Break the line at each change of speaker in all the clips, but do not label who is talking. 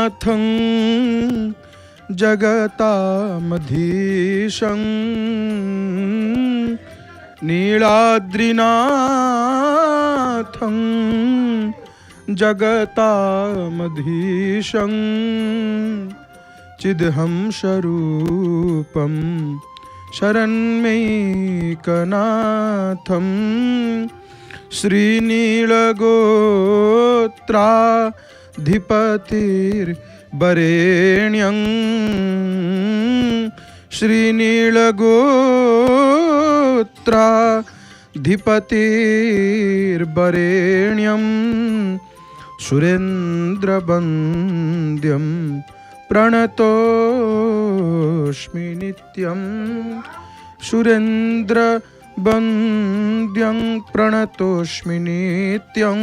नीलाद्रिनाथं जगतामधीशं नीलाद्रिनाथं जगतामधीशं चिदहंसरूपं शरण्यैकनाथं श्रीनीलगोत्राधिपतिर्वरेण्यं श्रीनीलगोत्राधिपतिर्वरेण्यं सुरेन्द्रवन्द्यं प्रणतोऽस्मि नित्यं सुरेन्द्रवन्द्यं प्रणतोऽस्मि नित्यं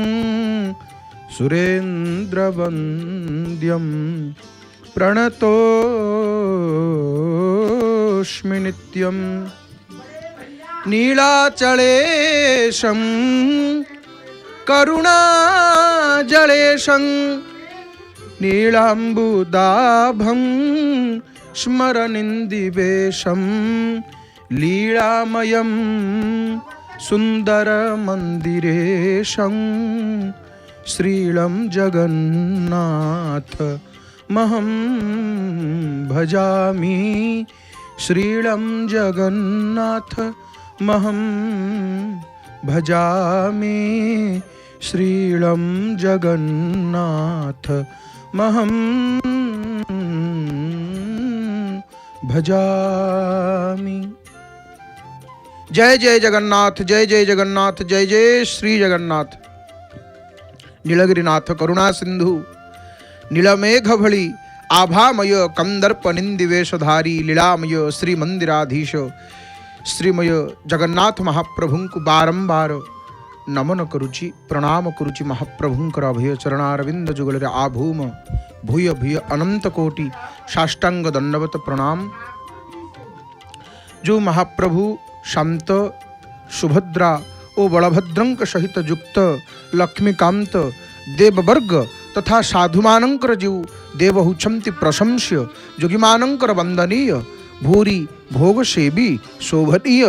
सुरेन्द्रवन्द्यं प्रणतोऽस्मि नित्यं नीलाचलेशं करुणाजलेशं नीलाम्बुदाभं स्मरनिन्दिवेशं लीलामयं सुन्दरमन्दिरेशं श्रीलं जगन्नाथमहं भजामि श्रीलं जगन्नाथमहं भजामि श्रीलं जगन्नाथमहं भजामि। जय जय जगन्नाथ, जय जय जगन्नाथ, जय जय श्री जगन्नाथ। नीलगिरिनाथ करुणा सिंधु नीलमेघभळी आभामय कंदर्प निंदिवेशधारी लीलामय श्री मंदिराधीश श्रीमय जगन्नाथ महाप्रभुंकु बारंबार नमन करुचि प्रणाम करुचि। महाप्रभुंकर अभय चरणारविंद जुगल आभूम भूय भूय अनंत कोटि साष्टांग दंडवत प्रणाम। जो महाप्रभु शांत सुभद्रा ओ बलभद्रंक सहित युक्त लक्ष्मीकांत देववर्ग तथा साधुमानंकर जीव देव हुचंति प्रशंस्य जोगिमानंकर वंदनीय भूरी भोग सेवी शोभनीय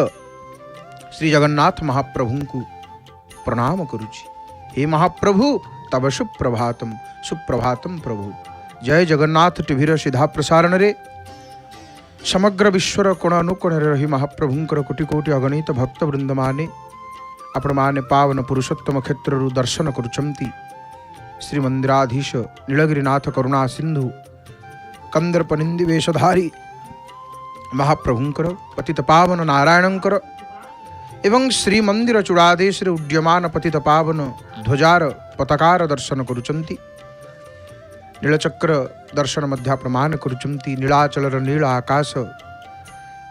श्री जगन्नाथ महाप्रभु को प्रणाम करुचि। हे महाप्रभु तब सुप्रभातम सुप्रभातम प्रभु। जय जगन्नाथ टीवीर सीधा प्रसारण रे समग्र विश्वर कोण अनुकोण रही महाप्रभुंकर कोटि कोटि अगणित भक्त वृंद माने आपण माने पावन पुरुषोत्तम क्षेत्र दर्शन करुचंती। श्रीमंदिराधीश नीलगिरिनाथ करुणा सिंधु कंदर्प निंदिवेशधारी महाप्रभुंकर पतित पावन नारायणंकर एवं श्रीमंदिर चूड़ादेश उड्यमान पतित पावन ध्वजार पताकार दर्शन करुचंती। नीलचक्र दर्शन मध्य प्रमाण करुचंती। नीलाचलर नील आकाश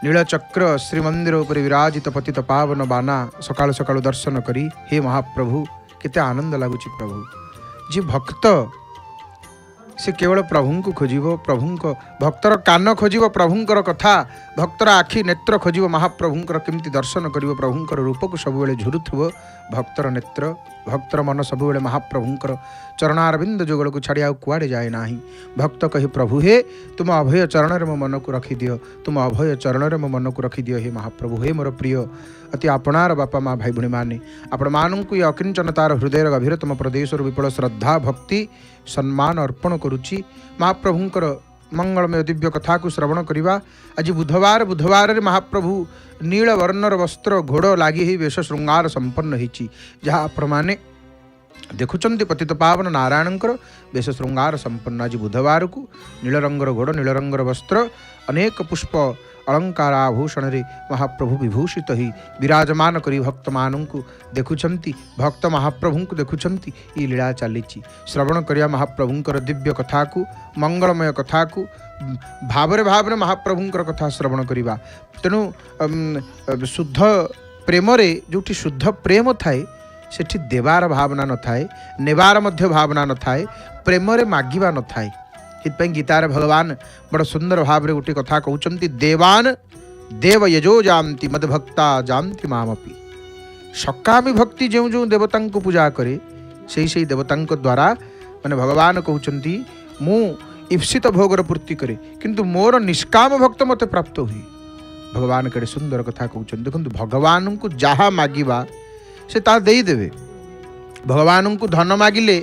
नीलचक्र श्रीमंदिर उपर विराजित पतित पावन बाना सकाळ सकाळ दर्शन करी हे महाप्रभु केते आनंद लगुच। प्रभु जी भक्त से केवल प्रभु को खोजिब प्रभुंक भक्तर कान खोजिब प्रभुंकर कथा भक्तर आखि नेत्र खोजिब महाप्रभुंकर केमती दर्शन करिब प्रभुंकर रूप को सब बेले झुरुथुब भक्तर नेत्र भक्तर मन सब बेले महाप्रभुंकर चरणारविंद जुगल को छाड़ी आउ कुआड़े जाए नाही। भक्त कही प्रभु हे तुम अभय चरण रे मो मन को रखी दियो तुम अभय चरण रे मो मन को रखी दियो। हे महाप्रभु हे मोर प्रिय अति आपणार बापा माँ भाई भणी माने आपण मानू ये अकिंचनतार हृदय गभीरतम प्रदेश विपुल श्रद्धा भक्ति सम्मान अर्पण करुच्ची। महाप्रभुंकर मंगलमय दिव्य कथा को श्रवण करिबा। आज बुधवार बुधवार रे महाप्रभु नील वर्णर वस्त्र घोड़ लगी ही वेश श्रृंगार संपन्न होती जहाँ प्रमाणे देखुंत पतित पावन नारायणकर वेश श्रृंगार संपन्न। आज बुधवार को नील रंगर घोड़ नील रंगर वस्त्र अनेक पुष्प अलंकार आभूषण रे महाप्रभु विभूषित ही विराजमान करी भक्त मानू देखुंती भक्त महाप्रभु को देखुंती। ये लीला चली श्रवण करिया महाप्रभुंकर दिव्य कथा को मंगलमय कथा को भावरे भावरे महाप्रभुंकर कथा श्रवण करिबा। तेणु शुद्ध प्रेम रे जोटी शुद्ध प्रेम थाए सेठी देवार भावना न थाए नेबार मध्य भावना न थाए प्रेम रे मागिबा न थाए। इतपै गीतार भगवान बड़ सुंदर भाव रे गोटे कथा कहउचंती देवान देव यजो जानती मदभक्ता जानती मामपि। सकामी भक्ति जो जो देवता को पूजा करे से देवता द्वारा माने भगवान कहउचंती मु ईप्सित भोगर पूर्ति करे किंतु मोर निष्काम भक्त मते प्राप्त हुए। भगवान केड़े सुंदर कथा कहउछन। देखंतु भगवान को जहा मागिबा से ता देई देबे। भगवान को धन मागिले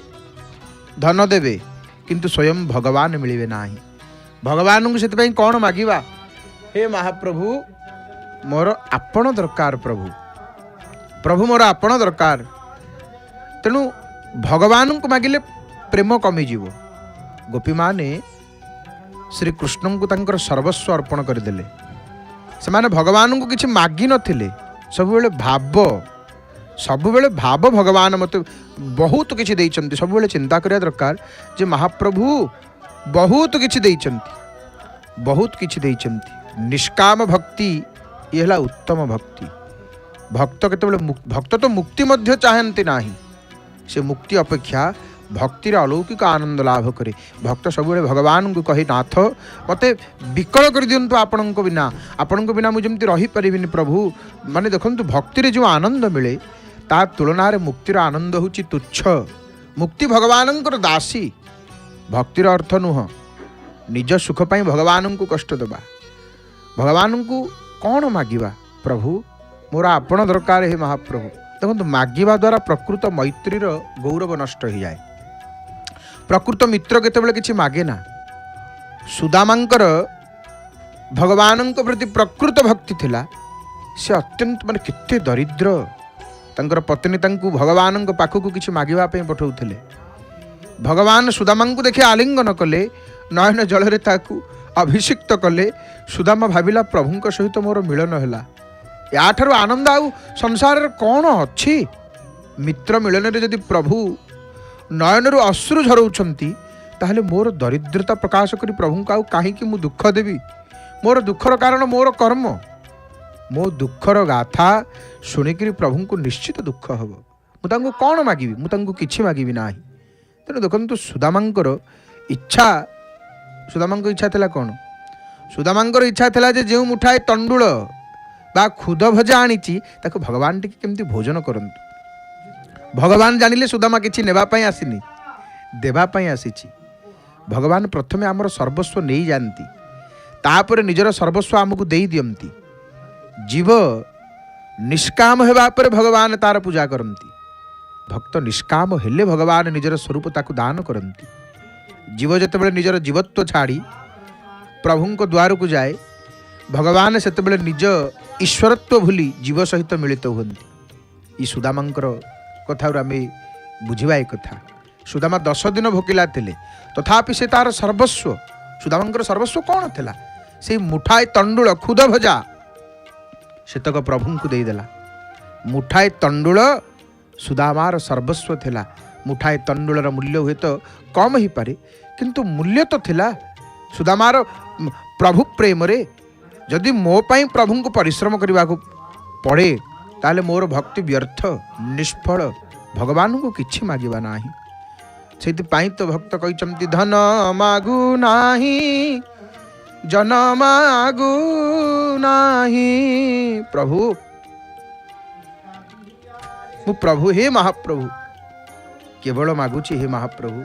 धन देबे किंतु स्वयं भगवान मिलिबे नाही। भगवान को सेतपई कोन मागिबा, हे महाप्रभु मोर आपण दरकार, प्रभु प्रभु मोर आपण दरकार। तेणु भगवान को मागिले प्रेम कमी जीव। गोपी माने श्री कृष्ण को तांकर सर्वस्व अर्पण करदेले। से माने भगवान को किछि मागी नथिले, सबुबेले भाव भगवान मते बहुत किछि देइचंती। सबुबेले चिंता करिया दरकार जे महाप्रभु बहुत किछि देइचंती। निष्काम भक्ति ये हला उत्तम भक्ति। भक्त केतेबेले भक्त तो मुक्ति मध्य चाहंती नाही, से मुक्ति अपेक्षा भक्तिर अलौकिक आनंद लाभ करे। भक्त सबुबेले भगवान को कहे, नाथ मते विकल कर दियंतु आपणको बिना मु जेमति रही परिबिनी प्रभु। माने देखंतु भक्तिर जो आनंद मिले ता तुलना रे मुक्तिर आनंद होची तुच्छ। मुक्ति भगवानंकर दासी। भक्तिर अर्थ नुह निज सुख पाई भगवान को कष्ट देबा। भगवान को कौन मागिबा, प्रभु मोर आपण दरकार हे महाप्रभु। देखो मागिबा द्वारा प्रकृत मैत्रीर गौरव नष्ट हो जाए। प्रकृत मित्र केतेबेले किछि मागे ना। सुदामांकर भगवान प्रति प्रकृत भक्ति थिला। से अत्यंत माने केते दरिद्र, तांकर पत्नी तांकु भगवान पाखकु किछि मागिबा पे पठाउथिले। भगवान सुदामा को देखि आलिंगन कले, नयन जल रे ताकु अभिषिक्त कले। सुदामा भाविला प्रभुंक सहित मोर मिलन हैला, याठारु आनंद आउ संसार कौन अच्छी। मित्र मिलन रे यदि प्रभु नयनरु अश्रु झरौछंती ताहले मोर दरिद्रता प्रकाश करी प्रभु को कहीं मु दुख देवी। मोर दुखर कारण मोर कर्म, मो दुखर गाथा शुणिक प्रभु को निश्चित दुख हम। मुझे कौन मागिबी, मुझे किछि मागिबी नाही। तेणु देखंतु सुदामांकर इच्छा, सुदामांकर इच्छा थिला कौन? सुदामांकर इच्छा थिला जे जो मुठाए तंडुल बा खुद भजा आनीची ताको भगवान टिके केमती भोजन करंतु। भगवान जानिले सुदामा किछि नेबा पई आसीनी, देबा पई आसीची। भगवान प्रथमे आमर सर्वस्व नहीं जानती, तापर निजर सर्वस्व आमको देई दियंती। जीव निष्काम हेबा पर भगवान तार पूजा करंती। भक्त निष्काम हेले भगवान निजर स्वरूप ताकु दान करंती। जीव जतेबेले निजर जीवत्व छाड़ी प्रभु को द्वार को जाए, भगवान सेतेबेले निज ईश्वरत्व भूली जीव सहित मिलित होती। सुदामांकर कथा आम बुझा एक कथा। सुदामा 10 दिन भोकिला थिले, तथापि से तार सर्वस्व, सुदामांकर सर्वस्व कौन थिला? से मुठाए तंडुल खुद भजा सेतक प्रभु को देदेला। मुठाए तंडुल सुदामार सर्वस्व थिला। मुठाए तंडुलर मूल्य हुए तो कम ही पारे, किंतु मूल्य तो थिला सुदामार प्रभु प्रेम रे। जदि मो पाई प्रभु को परिश्रम करने को पड़े ताले मोर भक्ति व्यर्थ निष्फल, भगवान को किछि मागिबा नाही। सेति तो भक्त कहिचंती धन मागु नाही, जन मागु नाही। प्रभु मु प्रभु हे महाप्रभु केवल मागुची, हे महाप्रभु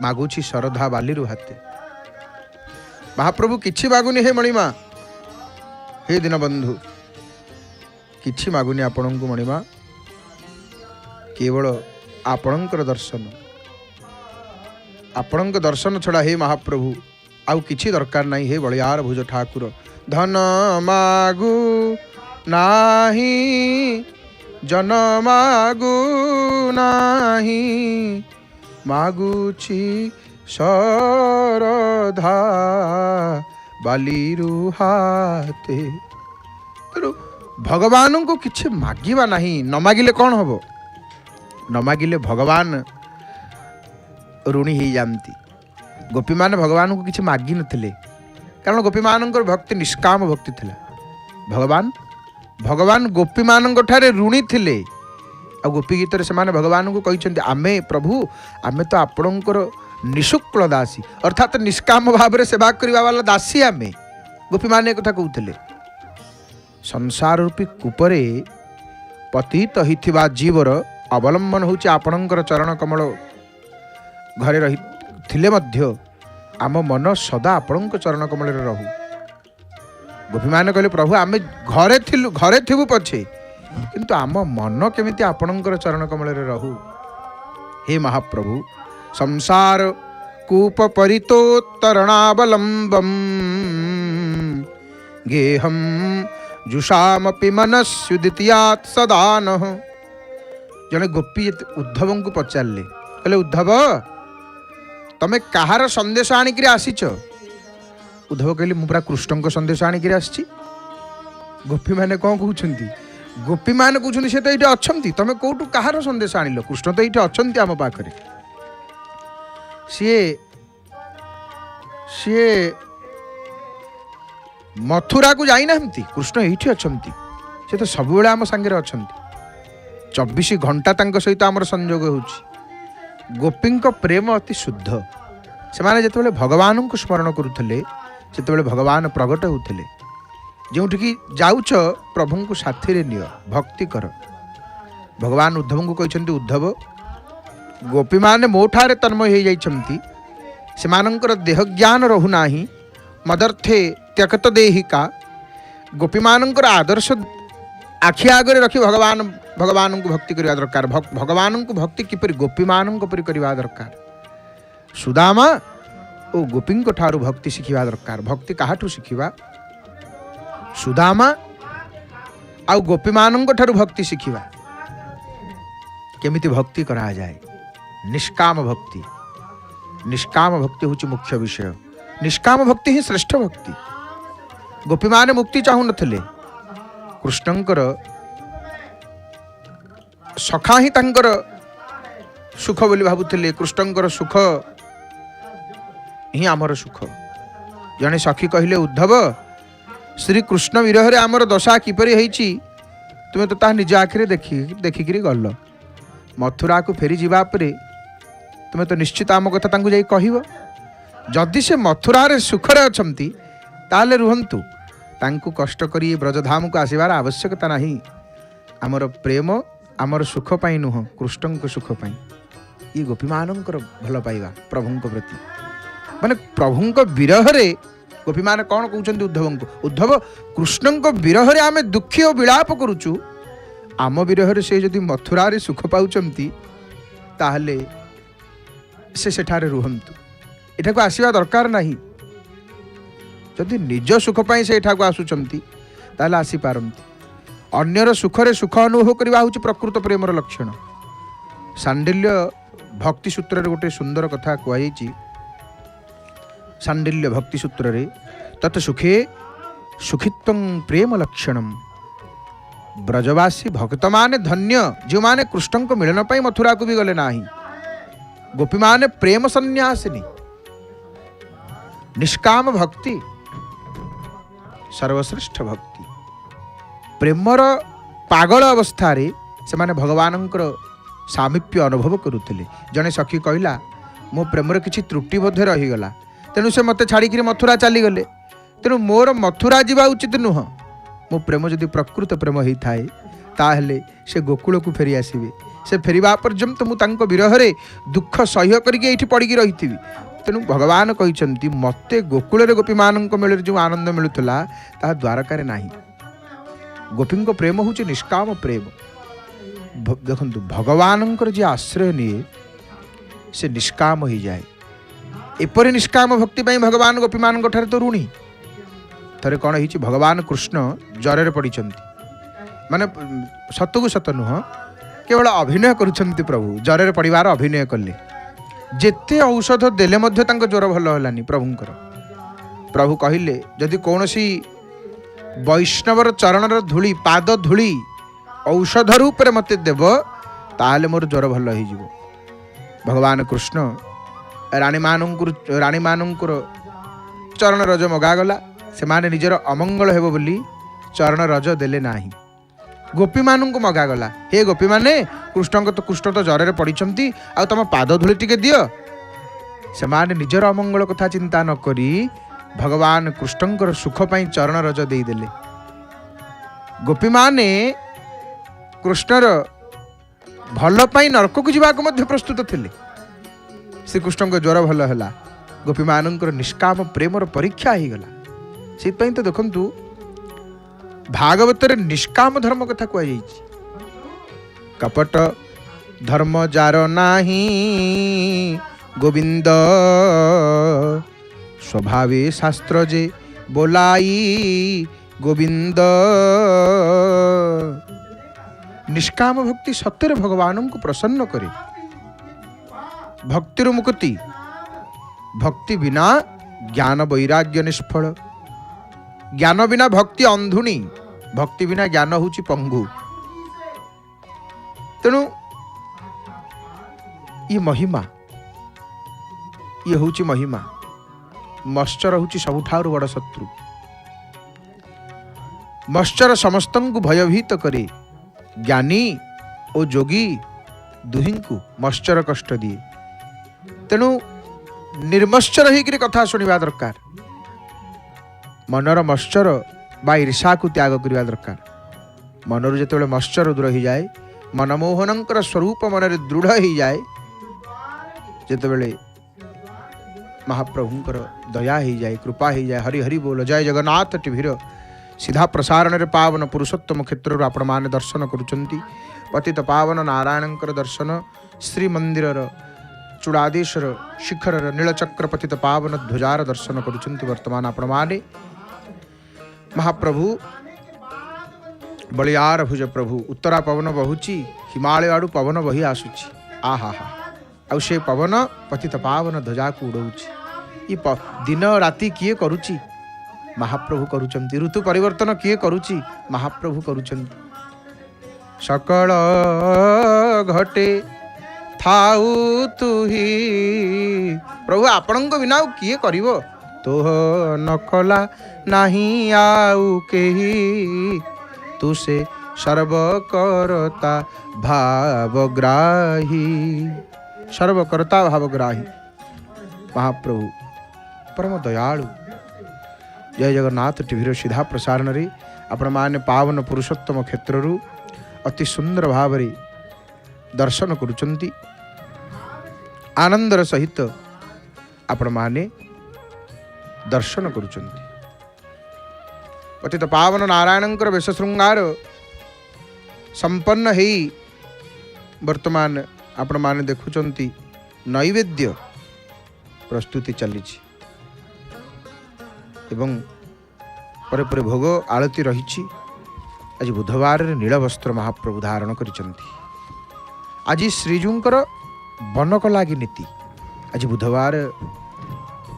मागुची श्रद्धा बालीरु हाते। महाप्रभु किछि मागुनी हे मणिमा, हे दीनबंधु किछि मागुनी आपणଙ୍କୁ मणिमा, केवल आपणଙ୍କର दर्शन। आपणଙ୍କ दर्शन छड़ा हे महाप्रभु आउ किछि दरकार नहीं। हे बलियार भुज ठाकुर धन मागु नाही, जन मागु नाही, मागुची शरधा बालीरु हाते। तेणु भगवान को किछि मागिबा नहीं। न मागिले कौन हम? न मागिले भगवान ऋणी ही जानती। गोपी मान भगवान को किछि मागी नथिले, कारण गोपी मानकर भक्ति निष्काम भक्ति थिला। भगवान गोपी मानक ठारे ऋणी थिले। आ गोपी गीत से माने भगवान को कहिसंती आमे प्रभु आमे तो आपणकर निशुक्ल दासी, अर्थात निष्काम भाव रे सेवा करबा वाला दासी आमे। गोपी माने कथा कहउथिले संसार रूपी कूपरे पतित होइथिबा जीवर अवलंबन होउची आपणकर चरण कमल घरे रही ଥିଲେ ମଧ୍ୟ ଆମ ମନ ସଦା ଆପଣଙ୍କ ଚରଣ କମଳରେ ରହୁ। ଗୋପୀମାନେ କହିଲେ ପ୍ରଭୁ ଆମେ ଘରେ ଥିବୁ ପଛେ କିନ୍ତୁ ଆମ ମନ କେମିତି ଆପଣଙ୍କର ଚରଣ କମଳରେ ରହୁ। ହେ ମହାପ୍ରଭୁ ସଂସାର କୂପ ପରିତୋତ୍ତରଣାବଲମ୍ବମ୍ ଗେହମ୍ जुषामपि मनस्युदित्यात् सदानः। जड़े गोपी उद्धवଙ୍କୁ पचारे कहले उद्धव तमें कहार संदेश आणिक आसीच? उद्धव कहले मु पूरा कृष्ण संदेश आणिक आसी। गोपी मैंने कौन कहते? गोपी मैंने कहते से तो ये अच्छा तुम कौटू कहार संदेश आणिल? कृष्ण तो ये अच्छा आम पाखे। सी सी मथुरा को जाई नाहंती, कृष्ण एठी अछंती। से तो सब बेले आम संगे अछंती, 24 घंटा तांको सहित आमर संयोग होउची। गोपी प्रेम अति शुद्ध। से माने जेतेबेले भगवान को स्मरण करुथले सेतेबेले भगवान प्रगट होउथले। जोठी की जाउछ प्रभु को साथी रे नियो, भक्ति कर। भगवान उद्धव को कहते उद्धव गोपी माने मोठारे तन्मय हो जाइछंती, सेमानंकर देह ज्ञान रहु नाही, मदर्थे त्यक्त देहिका। गोपी मानकर आदर्श आखि आगे रखी भगवान को भक्ति करवा दरकार। भगवान को भक्ति किपरि गोपी मान करवा दरकार। सुदामा ओ गोपी ठारू भक्ति शिखिबा दरकार। भक्ति काहाठू शिखिबा? सुदामा आउ गोपी मान ठारू भक्ति शिखिबा। केमिति भक्ति करा जाए? निष्काम भक्ति। निष्काम भक्ति होची मुख्य विषय। निष्काम भक्ति ही श्रेष्ठ भक्ति। गोपी माने मुक्ति चाहू नथिले, कृष्णंकर सखा ही तांकर सुख बोली भाबुथिले। कृष्णंकर सुख ही आमर सुख। जने सखी कहले उद्धव श्री कृष्ण विरह रे आमर दशा किपरि हेछि तुमे तो ता निज आखिरे देखिकिरी गल। मथुरा को फेरी जीवा परे तुमे तो निश्चित आम कथा तांकु जाई कहिबो। जदि से मथुरा रे सुखरे अछंती ताले रुहंतु, तांकु कष्ट करी ब्रजधाम को आसीबार आवश्यकता नहीं। आमर प्रेम आमर सुख पाई नुह, कृष्ण को सुख पाई। ये गोपी मानकर भल पाइबा प्रभु प्रति। माने प्रभु विरह रे गोपी मान कौन कहते उद्धव को? उद्धव कृष्ण विरह रे आमे दुखी और विलाप करुचु, आम विरह रे से जदि मथुरा रे सुख पाउचंती ताहले से सेठारे रुहंतु। एठा को आसीबा दरकार नहीं। जदि निज सुख पाई से एठा को आसुचंती ताहले आसी पारंती। अन्यर सुखरे सुख अनुभव करबा होची प्रकृत प्रेमर लक्षण। सांडिल्य भक्ति सूत्र रे गोटे सुंदर कथा कहैछि। सांडिल्य भक्ति सूत्र रे तत सुखे सुखित्वं प्रेम लक्षणम। ब्रजवासी भक्त माने धन्य जो माने कृष्ण को मिलन पाई मथुरा को भी गले नाही। गोपी माने प्रेम सन्यासिनी। निष्काम भक्ति सर्वश्रेष्ठ भक्ति। प्रेमर पागल अवस्था रे से माने भगवानंकर सामीप्य अनुभव करुथिले। जने सखी कहला मो प्रेमर किछि त्रुटि बोध रहीगला, तेणु से मते छाड़ी मथुरा चली गले। तेणु मोर मथुरा जीवा उचित नुह। मो प्रेम जदि प्रकृत प्रेम होई थाए ताहले से गोकुल को फेरी आसीबे। से फेरिबा पर्यंत मु तांको विरह रे दुख सह्य करके एठी पड़ी रहीथिबी। तेणु भगवान कहते मते गोकुल रे गोपी मान मेल जो आनंद मिलुला ता द्वारका रे नाही। गोपी प्रेम हूँ निष्काम प्रेम। देखु भगवान जी आश्रय निये से निष्काम हो जाए। एपरी निष्काम भक्ति पाई भगवान गोपी मान तो ऋणी। थरे कौन हो भगवान कृष्ण जरे पड़ी माने सतकु सत नुह केवल अभिनय करुछंती। प्रभु जरे पड़िबार अभिनय कले। जेते औषध देले मध्य तांको ज्वर भल हलानी प्रभुंकर। प्रभु कहिले जदि कौनसी वैष्णवर चरणर धूली पाद धूली औषध रूप रे मते देव ताले मोर ज्वर भल हो जिवो। भगवान कृष्ण रानी मानंकुर चरण रज मगागला। से माने निजर अमंगल हेबो बोली चरण रज देले नाही। गोपी मानंकु मगागला। हे गोपी माने कृष्ण तो जरे पड़िछंती आ तम पाद धूली टिके दियो। से माने निजर अमंगल कथा चिंता न करी भगवान कृष्णंकर सुख पाई चरण रज दे देले। गोपी माने कृष्णर भल पाई नरक को जीवा को मध्य प्रस्तुत थिले। श्रीकृष्ण को ज्वर भल है गोपी मानकर निष्काम प्रेमर परीक्षा ही गला से तो देखंतु भागवत निष्काम धर्म कथा कहुई कपट धर्म जार नाही गोविंद स्वभावे शास्त्र जे बोलाई गोविंद निष्काम भक्ति सत्य भगवान को प्रसन्न करे भक्तिर मुक्ति भक्ति बिना ज्ञान वैराग्य निष्फल ज्ञान बिना भक्ति अंधुणी भक्ति बिना ज्ञान होची पंगु तेणु ये महिमा ये होची महिमा मश्चर होची सबुठारु बड़ शत्रु मश्चर समस्त को भयभीत करे ज्ञानी और जोगी दुहिं को मश्चर कष्ट दिए तेणु निर्मश्चर होकर कथा शुणा दरकार मनर मश्चर बा ईर्षा को त्याग करने दरकार मनर जो मश्चर दूर हो जाए मनमोहनंकर स्वरूप मन दृढ़ हो जाए जितेबले महाप्रभुंकर दया हो जाए कृपा हो जाए हरि हरि बोल जय जगन्नाथ टीवीर सीधा प्रसारण रे पावन पुरुषोत्तम क्षेत्र आपण माने दर्शन करुचंती पतित पावन नारायणंकर दर्शन श्री मंदिर चूड़ादेशर शिखर नीलचक्र पतित पावन ध्वजार दर्शन करुचंती वर्तमान आपण माने महाप्रभु बलियार भुज प्रभु उत्तरा पवन बहुची हिमालय आड़ू पवन बही आसुची आहा हा आउ से पवन पतित पावन ध्वजा को उड़ौची ये दिन राति किए करुची महाप्रभु करुचंती ऋतु परिवर्तन किए करुची महाप्रभु करुचंती सकल घटे थाउ तुही प्रभु आपण बिना किए करिवो तोह नकला नहीं आउ केही तू से सर्वकर्ता भावग्राही सर्वकर्ता भावग्राही महाप्रभु परम दयालु जय जगन्नाथ टीवीर सीधा प्रसारण रे आपण माने पावन पुरुषोत्तम क्षेत्रु अति सुंदर भाव रे दर्शन करुचंती आनंदर सहित आपण माने दर्शन करुचंती पतित पावन नारायणंकर वेश श्रृंगार संपन्न हेई वर्तमान आपण माने देखुचंती नैवेद्य प्रस्तुति चली एवं परे परे भोग आलती रही आज बुधवार नील वस्त्र महाप्रभु धारण करिसंती आज श्रीजूंकर बनकलागी नीति आज बुधवार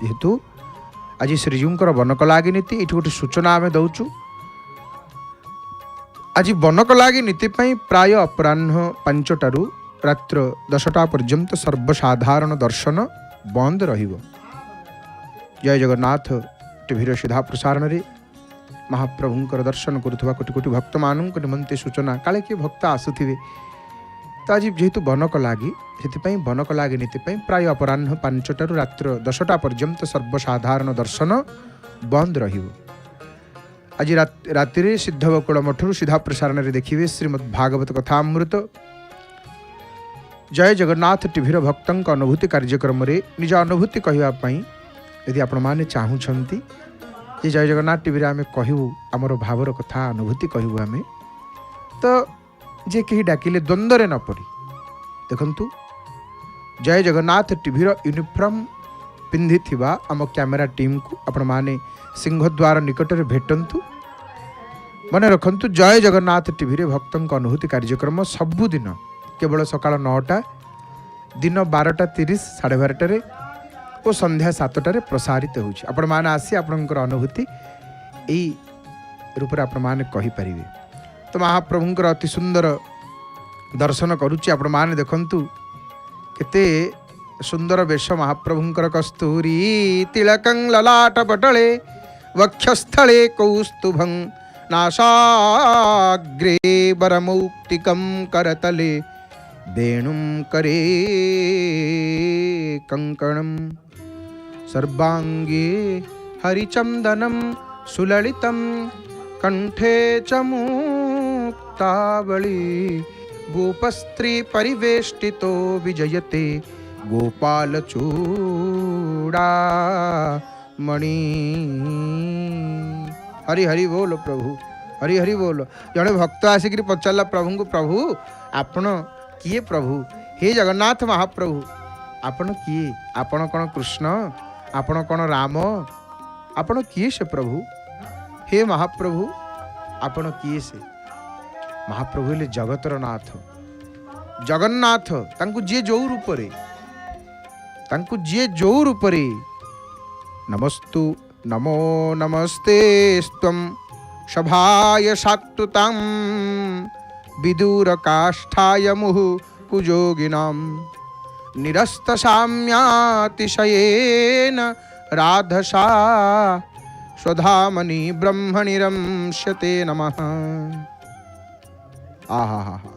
जेहेतु आज श्रीजूंकर बनकलागी नीति ये गोटे सूचना आम दौचु आज बनकलागी नीति प्राय अपराह्न 5टारू रात्र 10टा पर्यंत सर्वसाधारण दर्शन बंद रहिबो। जय जगन्नाथ टीवीर सीधा प्रसारण रे महाप्रभुंकर दर्शन करुवा कोटि कोटि भक्त मानक निमंते सूचना काले किए भक्त आसुथिबे तो आज जेहेतु बनकलागी से बनकलागी नीति प्राय अपराह्न 5टारू रात्र 10टा पर्यंत सर्वसाधारण दर्शन बंद रहिबो। आज राति रे सिद्धवकुल मठरू सीधा प्रसारण रे देखिए श्रीमद् भागवत कथामृत जय जगन्नाथ टीवीर भक्तों अनुभूति कार्यक्रम रे निज अनुभूति कहवाई यदि आपण मैंने चाहूँगी जे जय जगन्नाथ टीवी आम कहूँ आमर भावर कथा अनुभूति कहूँ आम तो जे कहीं डाकिले द्वंद्व न पड़ी देखंतु जय जगन्नाथ टीवीर यूनिफॉर्म पिंधि आम कैमेरा टीम को आपण माने सिंहद्वार निकट में भेटंतु मन रखंतु जय जगन्नाथ टीवी भक्तों अनुभूति कार्यक्रम सबुदिन केवल सकाल 9टा दिन 12:30 12:30 और संध्या 7टारे प्रसारित होछि आपण माने आसी आपनकर अनुभूति एई रूप रे आपण माने कहि परिबे। तो महाप्रभुंकर अति सुंदर दर्शन करुछि आपण माने देखंतु केते सुंदर वेश महाप्रभुंकर कस्तूरी तिलकं ललाट पटले वक्षस्थले कौस्तुभं नासाग्रे वरमौक्तिकं करतले वेणुं करे कंकणं सर्वांगे हरिचंदनं सुललितं कंठे च मुक्तावली गोपस्त्री परिवेष्टितो विजयते गोपाल चूड़ा मणि। हरि हरि बोल प्रभु, हरि हरि बोल। जड़े भक्त आसिक पचारा प्रभु को, प्रभु आपण किए प्रभु? हे जगन्नाथ महाप्रभु आपण किए? आपण कौन कृष्ण? आपण कौन राम? आपण किए से प्रभु? हे महाप्रभु आपण किए से? महाप्रभु हेले जगतर नाथ, जगन्नाथ। तांकु जे जो रूपरे, तांकु जे जो रूपरे नमस्तु नमो नमस्ते स्वं सभाय सात्वतां विदूर काष्ठाय मुहु कुजोगिनां निरस्त साम्यातिशयेन राधसा स्वधामनि ब्रह्मणि रंस्यते नमः। आहा हा हा,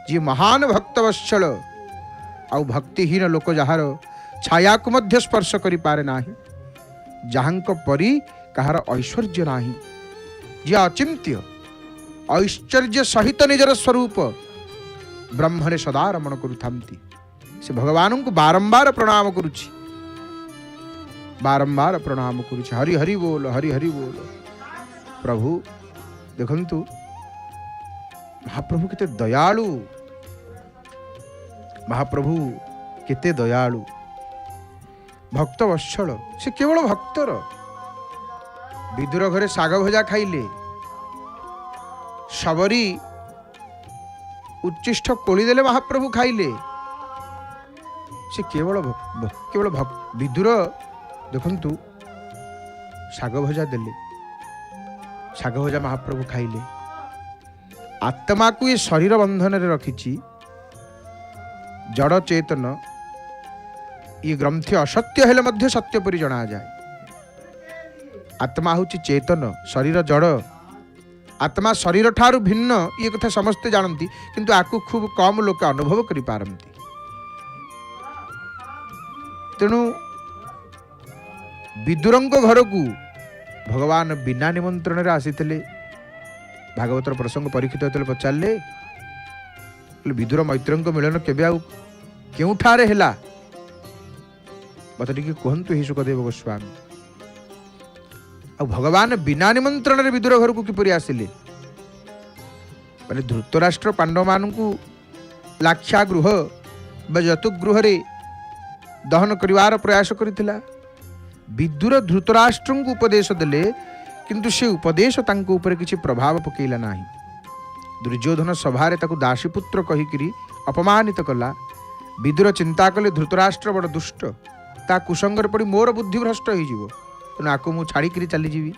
जी महान भक्तवत्सल आउ भक्तिहीन लोक जार छाया को मध्य स्पर्श करि पारे नाही, जहांक परी कहार ऐश्वर्य नाही, जी अचिंत्य ऐश्वर्य सहित निजर स्वरूप ब्रह्मणे सदा रमण करुथांती, से भगवान को बारंबार प्रणाम करुछि, बारंबार प्रणाम करुछि। हरि हरि बोल, हरि हरि बोल। प्रभु देखंतु महाप्रभु केते दयालु, महाप्रभु केते दयालु, भक्त वत्सल। से केवल भक्तर विदुर घरे साग भजा खाइले, सबरी उच्चिष्ट कोली देले महाप्रभु खाइले। से केवल विदुर देखंतु साग भजा देले, साग भजा महाप्रभु खाइले। आत्मा को ये शरीर बंधन रे रखिछि, जड़ चेतन ये ग्रंथि असत्य हेले मध्य सत्य परि जना जाए। आत्मा होछि चेतन, शरीर जड़। आत्मा शरीर ठारू भिन्न ये कथा समस्ते जानती, किंतु आकु खूब कम लोक अनुभव करि पारंती। तेणु विदुरंक घर को भगवान बिना निमंत्रण रे आसीथिले। भागवतर प्रसंग परीक्षित होते पचारे विदुर मैत्रंक मिलन केबे आउ केउठारे हेला, मत टिके कहंतु हे सुखदेव गोस्वामी। आ भगवान बिना निमंत्रण रे विदुर घर को किपरि आसिले? माने धृतराष्ट्र पांडव मानकु लाक्षा गृह बा जतुगृह रे दहन करिवार प्रयास करिथिला। विदुर धृतराष्ट्र को उपदेश देले, किंतु से उपदेश तांको ऊपर किसी प्रभाव पकेला नाही। दुर्योधन सभारे ताकु दासीपुत्र कहिकिरी अपमानित कला। विदुर चिंता कले धृतराष्ट्र बड़ दुष्ट, ता कुसंगर पड़ी मोर बुद्धि भ्रष्ट हो, तेणु आको मु छाड़िकी चली जीवी।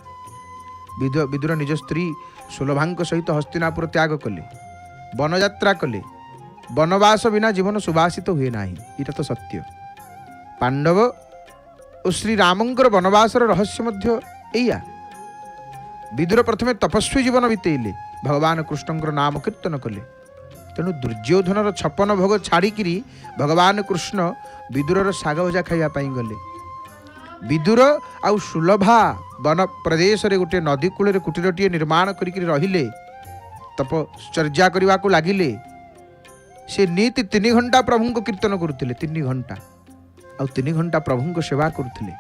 विदुर निज स्त्री सुलभांक सहित हस्तिनापुर त्याग कले, वनयात्रा कले। वनवास बिना जीवन सुभाषित हुए नाही, इटा तो सत्य। पांडव और श्री रामंकर वनवासर रहस्य मध्य एया। विदुर प्रथमे तपस्वी जीवन बीतेले, भगवान कृष्णंकर नाम कीर्तन कले। तेणु दुर्योधनर 56 भोग छाड़िकी भगवान कृष्ण विदुरर साग भजा खाइबा गले। विदुर आउ सुलभा वन प्रदेश रे गोटे नदी कूल कुटीरटीए निर्माण करिक रहिले, तपचर्या करने को लगिले। से नीति 3 घंटा प्रभु को कीर्तन करुले, 3 घंटा आ 3 घंटा प्रभु को सेवा करुले।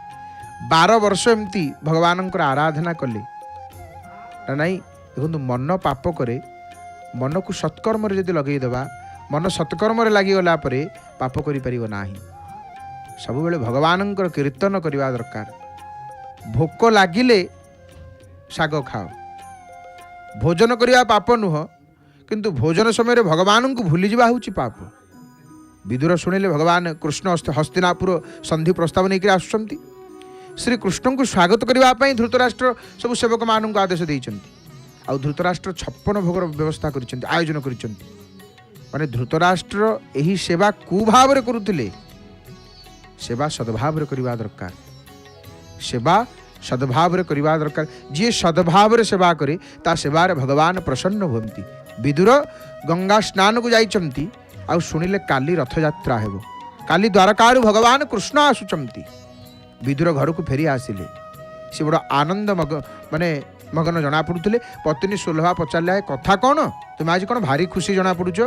12 वर्ष एमती भगवान आराधना कले नाई। देखो मन पाप करे, मन को सत्कर्म जदि लगेदेवा, मन सत्कर्म लगिगला पाप करा। सब बेले भगवान कीर्तन करवा दरकार। भोक लगिले साग खाओ, भोजन करवा पाप नुह, किंतु भोजन समय भगवान को भूली जा हूँ पाप। विदुर शुणिले भगवान कृष्ण हस्तिनापुर संधि प्रस्ताव नहीं आसुंच। श्री कृष्ण को स्वागत करने धृतराष्ट्र सब सेवक मान आदेश देते। आ धृतराष्ट्र 56 भोगर व्यवस्था कर आयोजन कर माने धृतराष्ट्र यही सेवा कुभाव करुले। सेवा सद्भाव करवा दरकार, सेवा सद्भाव करवा दरकार। जी सद्भाव सेवा करे ता सेवार भगवान प्रसन्न हुंती। विदुर गंगा स्नान को जाइछंती, आ शुणिले काली रथ यात्रा हेबो, काली द्वारकारु भगवान कृष्ण आसुचंती। विदुर घर को फेरी आसिले, से बड़ आनंद माने मगन जना पड़ुले। पत्नी सुलभा पचारे कथा कौन, तुम आज कौन भारी खुशी जना पड़ुच?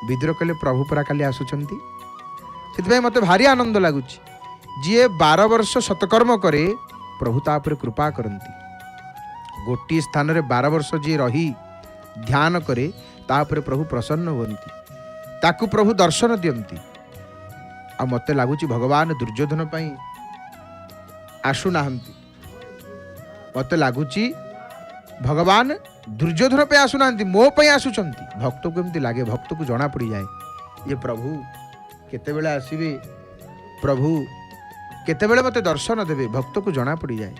विदुर कहले प्रभु परा काली आसुचंती, से मत भारी आनंद लगुच जी 12 वर्ष सतकर्म करे प्रभु तापर कृपा करती गोटे स्थान रे 12 वर्ष जी रही ध्यान करे तापर प्रभु प्रसन्न हुंती ताकू प्रभु दर्शन दियंती आ मत लगुच भगवान दुर्योधन पाई आसुना मत लगुच भगवान दुर्योधन पे आसुना मो पे आसुचंती भक्त को एमती लगे भक्त को जना पड़ जाए ये प्रभु केतेबेले आसीबे प्रभु केतेबेले मते दर्शन देवे भक्त को जना पड़ जाए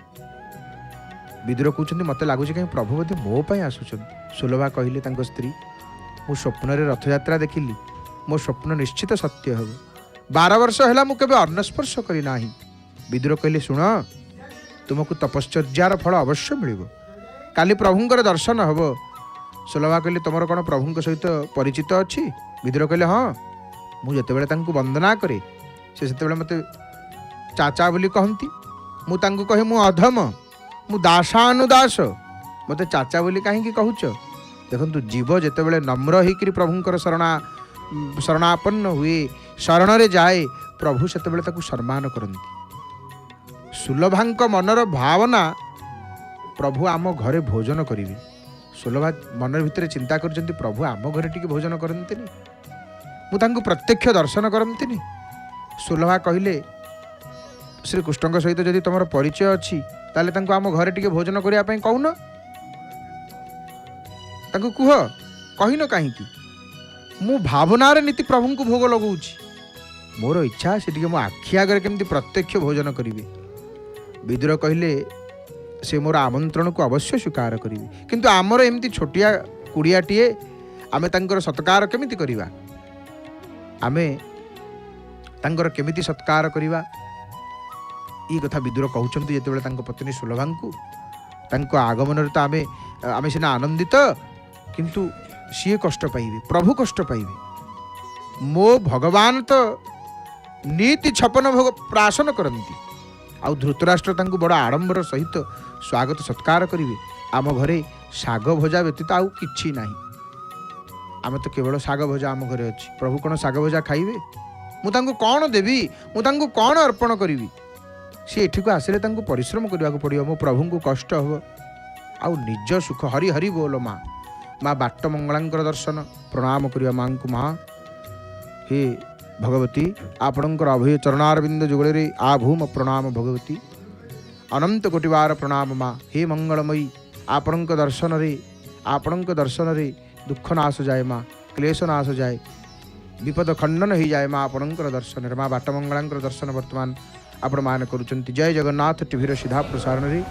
विदुर कहते मत लगुच कहीं प्रभु बोधे मो पे आसुचंती सुलभा कहले तांको स्त्री मु स्वप्न रे रथयात्रा देखिली मो स्वप्न निश्चित सत्य हम 12 वर्ष है मुझे अन्नस्पर्श करना विदुर कहले शुण तुमको तपश्चर्यार फल अवश्य मिल काली प्रभुंकर दर्शन हम सुलभा कहले तुम कौन प्रभु सहित परिचित अच्छी विदुर कहले हाँ मुझे वंदना करे से मत चाचा बोली कहती मुझे कहे मु अधम मु दासानुदास मत चाचा बोली कहीं कहूच देखु जीव जितेबले नम्र होकर प्रभुंकर शरणापन्न हुए शरण रे जाए प्रभु से सम्मान करती सुलभांक मनर भावना प्रभु आम घरे भोजन करेंगे सुलभा मन भितर चिंता कर प्रभु आम घरे टी भोजन करते मुझे प्रत्यक्ष दर्शन करती सुलभा कहले श्रीकृष्ण सहित जदि तुम परिचय अच्छी ताले आम घरे टी भोजन करने कहून कह कहन कहीं मु भावनार नीति प्रभु को भोग लगाऊँ मोर इच्छा से मो आखि आगे केमती प्रत्यक्ष भोजन करेंगे विदुर कहले से मोर आमंत्रण को अवश्य स्वीकार करेंगे किंतु आमर एमती छोटिया कुड़ियाटीए आमे तांकर सत्कार केमिति करिबा आमे तांकर केमिति सत्कार करिबा ई कथा विदुर कहउछन्ति जेतेबेले तांको पत्नी सुलभांकु तांको आगमन रे त आमे सिना आनंदित किंतु सी कष्ट पाइबे प्रभु कष्ट पाइबे मो भगवान तो नीति छपन भोग प्राशन करती आउ धृतराष्ट्र तांको बड़ आडंबर सहित स्वागत सत्कार करिवे आम घरे शाग भजा व्यतीत आउ किछि नाही आम तो केवल शाग भजा आम घरे अच्छी प्रभु कौन शाग भजा खाइबे मु तांको कौन देवी मु तांको कौन अर्पण करी सी एठिको आसिले तांको परिश्रम करने को पड़ो मो प्रभु को कष्ट हो आउ निज सुख हरि हरि बोल माँ माँ बाट मंगलांकर दर्शन प्रणाम करिया माँ को माँ हे भगवती आपणकर अभय चरणारविंद जुगले आभूम प्रणाम भगवती अनंत कोटिवार प्रणाम माँ हे मंगलमयी आपणक दर्शन रे दुख नाश जाए माँ क्लेश नाश जाए विपद खंडन हो जाए माँ आपणकर दर्शन माँ बाट मंगलांकर दर्शन वर्तमान आपण मान करुचंती जय जगन्नाथ टीवीर सीधा प्रसारण रे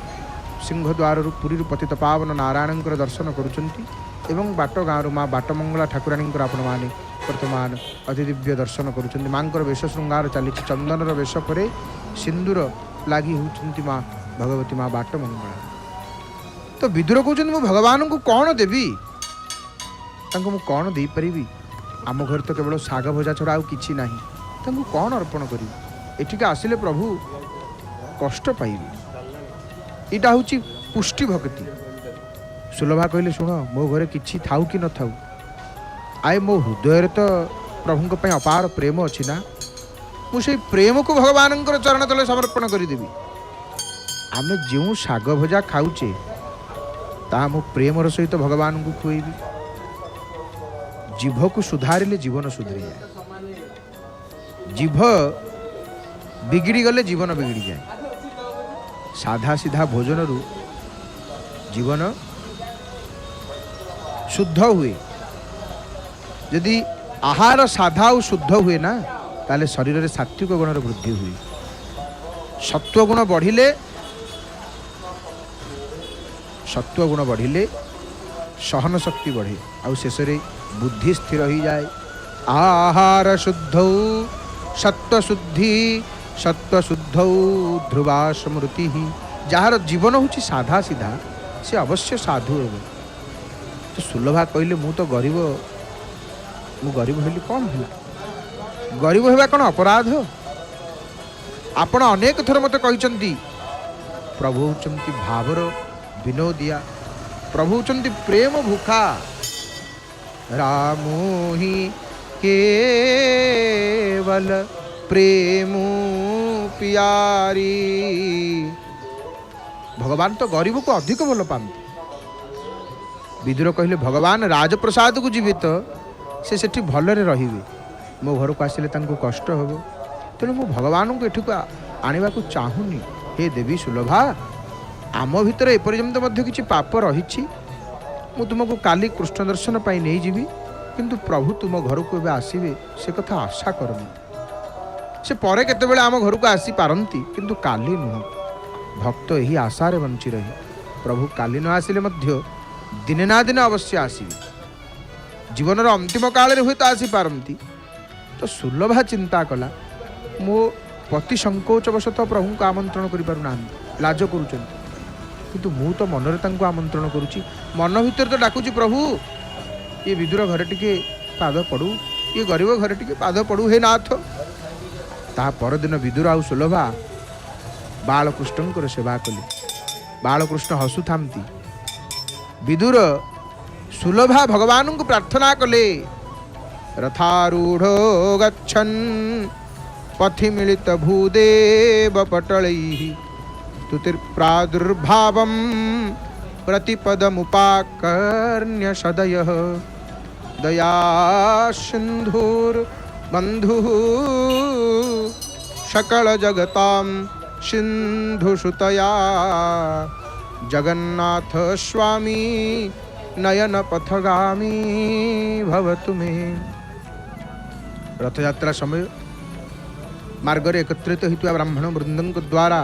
सिंहद्वार पुरी पतित पावन नारायणकर दर्शन करुचंती एवं बाट गाँव माँ बाट मंगला ठाकुराणी आपण माने वर्तमान अति दिव्य दर्शन करुचंती मांकर वेश श्रृंगार चली चंदनर वेश पर सिंदूर लगी होती माँ भगवती माँ बाट मंगला तो विदुर कहते मु भगवान को कौन देवी मु कौन दे पारि आम घर तो केवल शाग भजा छड़ा आउ किछि नाही तांको कौन अर्पण करी एठिका आसिले प्रभु कष्ट पाइबे इटा हूँ पुष्टि भक्ति सुलभा कहले शुण मो घरे किछि थाउ कि न थाउ आए मो हृदय तो प्रभु को अपार प्रेम अच्छी ना मुझे प्रेम को भगवान चरण तले समर्पण करदेवी आमे जो शाग भजा खाऊचे ता मो प्रेमर सहित भगवान को खुएबी जीभ को सुधारिले जीवन सुधरी जाए जीभ बिगड़ी गले जीवन बिगड़ी जाए साधा सीधा भोजन रु जीवन शुद्ध हुए यदि आहार साधा और शुद्ध हुए ना ताले शरीर में सात्विक गुणर वृद्धि हुए सत्व गुण बढ़िले सहन शक्ति बढ़े आउ शेष बुद्धि स्थिर हो जाए आहार शुद्ध सत्व शुद्ध ध्रुवा स्मृति जार जीवन हूँ साधा सीधा से अवश्य साधु हे तो सुलभा कहले मु तो गरीब हेली कौन है गरीब हेबा कौन अपराध आपण अनेक थर मत कहते प्रभु होचंती भावर विनोदिया प्रभु होचंती प्रेम भूखा रामो ही केवल प्रेम पियारी। भगवान तो गरीब को अधिक भल पाते। विदुर कहले भगवान राजप्रसाद को जीवे तो से सेठी भलरे रहिबे, मो घर को आसिले तांको कष्ट होबो, तेणु मु भगवान को एठुक आनिबा को चाहुनी। हे देवी सुलभा, आम भितर एपर्यंत मध्य किछि पाप रहिछि, मु तुमको काली कृष्ण दर्शन पाई नहीं जीवी, किंतु प्रभु तुम घर को एबे आसीबे से कथा आशा करनी। से परे केतेबेले आम घर को आसी पारंती, किंतु काली नुह। भक्त यही आशारे बंची रही, प्रभु काली न आसिले मध्य दिने ना दिने अवश्य आसीबे। जीवनर अंतिम काल हुए तो आसी पारंती। तो सुलभा चिंता कला, मो पति संकोचवशतः प्रभु को आमंत्रण करि पारु नाहंती, लाज करूचंती, किंतु मु तो मनरे तांको आमंत्रण करूची। मन भीतर तो डाकुची प्रभु ये विदुर घर टिके पाद पड़ू, ये गरीब घर टिके पाद पड़ू हे नाथ। ता परदिन विदुर आउ सुलभा बालकृष्ण सेवा कले। बालकृष्ण हसु थामती। विदुर सुलभा भगवान को प्रार्थना कले, रथारूढ़ो गच्छन् पथि मिलित भूदेव पटलैः स्तुतिर्प्रादुर्भावं प्रतिपदमुपाकर्ण्य सदयः दया सिन्धुर्बन्धुः सकल जगतां सिन्धुसुतया जगन्नाथ स्वामी नयन पथगामी भवतु मे। रथयात्रा समय मार्गरे एकत्रित होइतुवा ब्राह्मण वृंदଙ୍କ द्वारा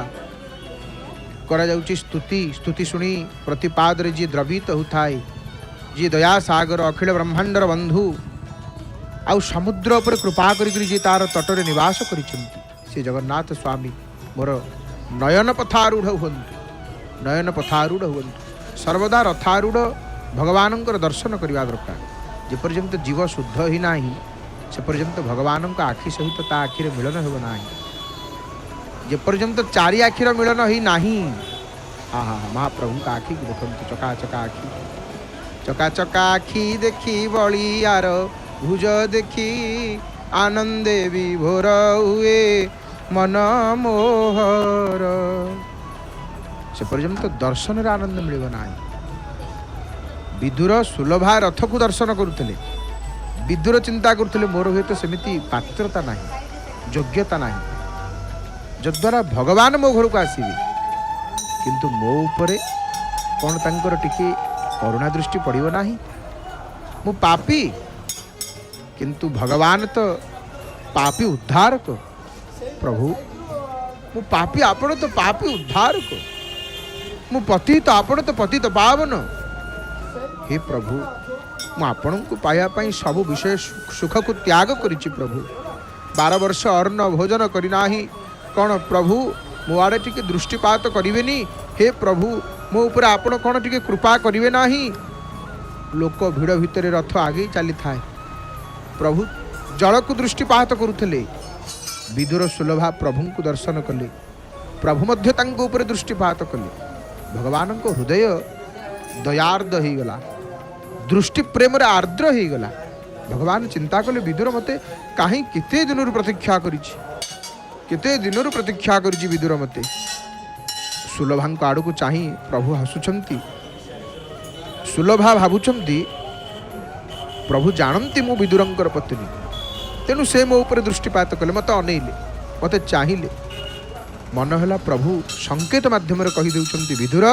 करा जाउची स्तुति। स्तुति शुणी प्रतिपाद रे जी द्रवित होताए, जी दया सागर अखिल ब्रह्मांडर बंधु आउ समुद्र पर कृपा करी जी तार तटरे निवास करिसंती, से जगन्नाथ स्वामी मोर नयन पथारूढ़ हुअन्तु, नयन पथारूढ़ हुअन्तु। सर्वदा रथारूढ़ भगवान दर्शन करने दरकार। जेपर्यंत जीव शुद्ध ही नाही से पर्यंत भगवान आखि सहित ता आखिरे मिलन हो ना। जेपर्यंत चारि आखिर मिलन ही नाही, हाँ हाँ महाप्रभु का आखि देखु चका चका आखि, चका चका आखि देखी बलियार भुज देखी आनंदे विभोर हुए मन मोहर। से पर्यंत दर्शन रे आनंद मिलिब नाही। विदुर सुलभा रथ को दर्शन करुले। विदुर चिंता करुले मोर हुए तो सेमिति पात्रता नाही, योग्यता नाही, जद्वारा भगवान मो घर को आसबे, किंतु मो उपरे कौन तांकर टिके करुणा दृष्टि पड़िब नाही। मु पापी, किंतु भगवान तो पापी उद्धारक। प्रभु मु पापी, आपण तो पापी उद्धारक। मु पति तो आपण तो पति तो पावन। हे प्रभु मु आपण को पाया पाई सब विषय सुख को त्याग करिछि। प्रभु 12 वर्ष अन्न भोजन करिना ही कौन प्रभु मो आड़े टिके दृष्टिपात करिवेनी। हे प्रभु मो ऊपर आपण कौन टिके कृपा करिवे नाही। लोक भिड़ भितर रथ आगे चली थाए, प्रभु जल को दृष्टिपात करुले। विदुर सुलभा प्रभु को दर्शन कले, प्रभु मध्य तांको ऊपर दृष्टिपात कले। भगवान को हृदय दयार्द हो गला, दृष्टि प्रेम रे आर्द्र हो गला। भगवान चिंता कले विदुर मते कहीं केते दिन प्रतीक्षा करिछि, केते दिन प्रतीक्षा करिछि विदुर मते। सुलभा आड़ को चाही प्रभु हसुचंती। सुलभा भावुचंती प्रभु जानती मु विदुरंकर पत्नी, तेणु से मो ऊपर दृष्टिपात कले, मत अनेइले, मते चाहिए। मन है प्रभु संकेत माध्यम कही दउचंती विदुर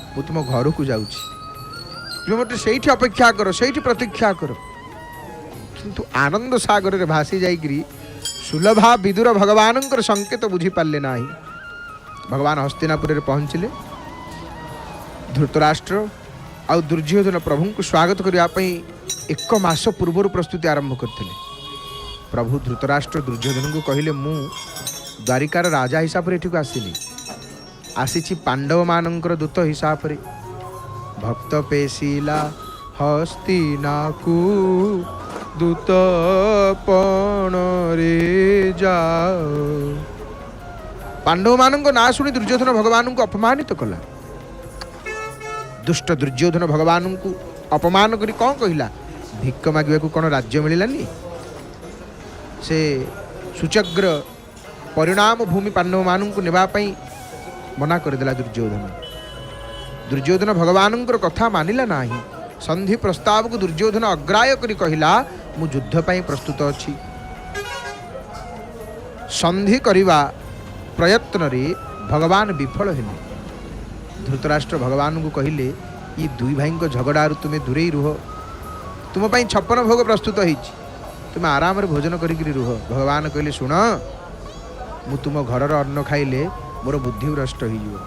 मु तुम घर को जाउछि, तुम मत सेठी अपेक्षा कर, सेठी प्रतीक्षा कर। किंतु आनंद सागर रे भासी जाइकरी सुलभा विदुर भगवान संकेत बुझी पारे ना। भगवान हस्तिनापुर रे पहुँचले। धृतराष्ट्र आउ दुर्योधन प्रभु को स्वागत करने 1 मास पूर्व प्रस्तुति आरंभ करते। प्रभु धृतराष्ट्र दुर्योधन को कहले मु द्वारिकार राजा हिसाब से एठी आसिनी, आसी पांडव मानकर दूत हिसाब से। भक्त पेशिला हस्तिनाकु दूत पण रे जाओ। पांडव मान ना शुणी दुर्योधन भगवान को अपमानित कला। दुष्ट दुर्योधन भगवान को अपमान करी कौन कहला, भिक्क मागिबा को कौन राज्य मिलानी। से सुचग्र परिणाम भूमि पांडव मानू नेवाई मना करदेला दुर्योधन। दुर्योधन भगवान कथा मानिला नाही। संधि प्रस्ताव को दुर्योधन अग्राह्य करी कहिला मु युद्ध पाई प्रस्तुत अछि। संधि करिवा प्रयत्न रे भगवान विफल हेले। धृतराष्ट्र भगवान को कहिले ये दुई भाई को झगड़ारू तुम्हें दूरे ही रुह, तुम 56 भोग प्रस्तुत होइछि, तुम आराम रे भोजन करिकरी रुह। भगवान कहले शुण मु तुम घरर अन्न खाइले मोर बुद्धि भ्रष्ट होइजिवो,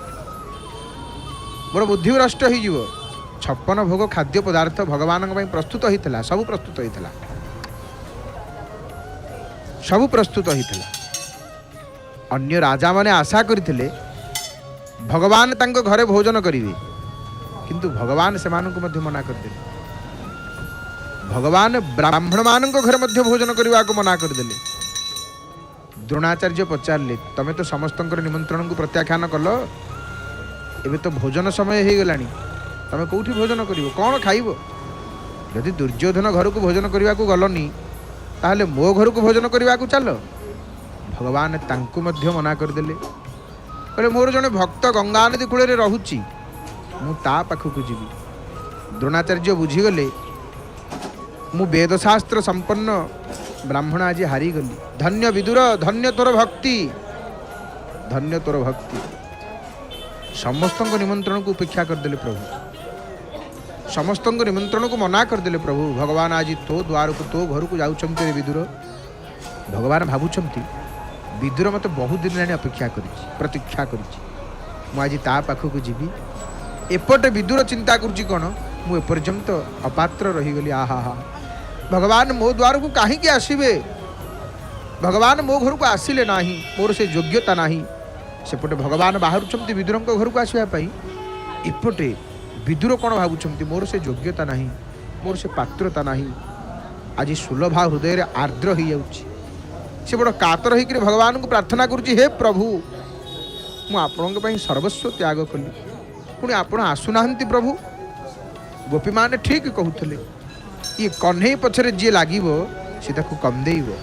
मोर बुद्धि भ्रष्ट होइजिवो। 56 भोग खाद्य पदार्थ भगवान प्रस्तुत होइतला, सब प्रस्तुत होइतला, सब प्रस्तुत होइतला। अन्य राजा माने आशा करथिले भगवान तांको घरे भोजन करिवे, किंतु भगवान से मध्य मना करदेले। भगवान ब्राह्मण मान घर मध्य भोजन करने को मना करदेले। द्रोणाचार्य पचारे तमें तो समस्त निमंत्रण को प्रत्याख्यान कल, एबे तो भोजन समय हो गलानी, तमें कौटी भोजन करिवो, कौन खाइबो? यदि दुर्योधन घर को भोजन करने को गलनी ताहले मो घर को भोजन करने को चल। भगवान तांकु मध्य मना करदेले। कहले मोर जने भक्त गंगा नदी कूल रहुची, मु ता पाखक जीवी। द्रोणाचार्य बुझीगले मु वेदशास्त्र संपन्न ब्राह्मण आज हारीगली। धन्य विदुर, धन्य तोर भक्ति, धन्य तोर भक्ति। समस्त निमंत्रण को उपेक्षा करदेले प्रभु, समस्त निमंत्रण को मना करदेले प्रभु। भगवान आज तो द्वार को तो घर को जाउछंती रे विदुर। भगवान भावुछंती विदुर मत बहुत दिन लानी अपेक्षा करिछि, प्रतीक्षा करिछि, मु आज ता पाखक जीवी। एपटे विदुर चिंता करुछि कोन, मु एपर्यंत अपात्र रहीगली। आहा हा, भगवान मो द्वार को कहीं आसबे, भगवान मो घर को आसिले नाही, मोर से योग्यता नाही। सेपटे भगवान बाहर विदुर घर को आसवाई, एपटे विदुर कौन भावुंट मोर से योग्यता नाही, मोर से पात्रता नाही। आज सुलभा हृदय आर्द्र हो जाउछि। से बड़ कातर होकर भगवान को प्रार्थना करुछि, हे प्रभु मु आपण सर्वस्व त्याग कली, पुणी आपण आसुनाहांती प्रभु। गोपी माने ठीक कहूले, ये कन्हई पछरे जी लागिबो से ताकू कम देइबो।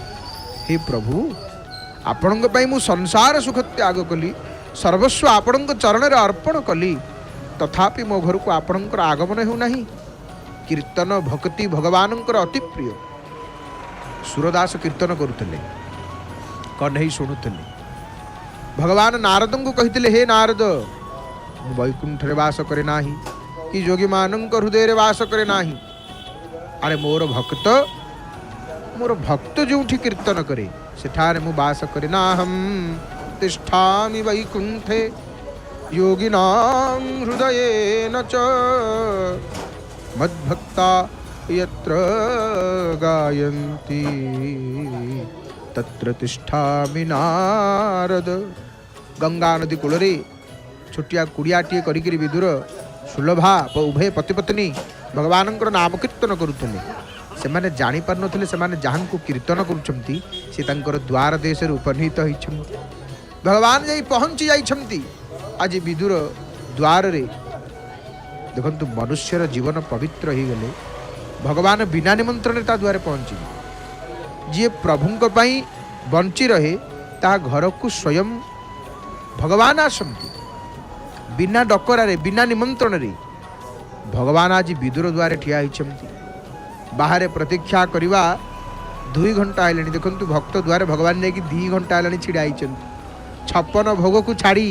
हे प्रभु आपण मु संसार सुख त्याग कली, सर्वस्व आपण चरण रे अर्पण कली, तथापि मो घर को आपणकर आगमन हो नाही। कीर्तन भक्ति भगवान अति प्रिय। सुरदास कीर्तन करुले, कन्हई शुणुले। भगवान नारद को कहते, हे नारद वैकुंठ रे वास करे नाही कि योगी मानक हृदय रे वास करे नाही। अरे मोर भक्त जो कीर्तन करे सेठारे मु वास करे ना। हम तिष्ठामि वैकुंठे योगिनां हृदयेन च, मद्भक्ता यत्र गायन्ति तत्र तिष्ठामि नारद। गंगा नदी कूल रे छोटिया कुड़ियाटे करिकिरी विदुर सुलभा उभय पति पत्नी भगवान नाम कीर्तन करुले। से माने जानी पार नथिले, से माने जहां को कीर्तन करुछंती से तांकर द्वार देश रे उपनीत होइछंती। भगवान जाई पहुंची जाइछंती। आज विदुर द्वार रे देखंतु मनुष्यर जीवन पवित्र हो गले भगवान बिना निमंत्रण ता द्वारे पहुंची। जी प्रभुंक पई बंची रहे ता घर को स्वयं भगवान आसंती, बिना डकरा रे बिना निमंत्रण रे। भगवान आज विदुर द्वारे ठिया होइछंती। बाहर प्रतीक्षा करवा 2 घंटा आइले। देखंतु भक्त द्वारे भगवान ने कि 2 घंटा आइले छिड़ा आइछंती। 56 भोग को छाड़ी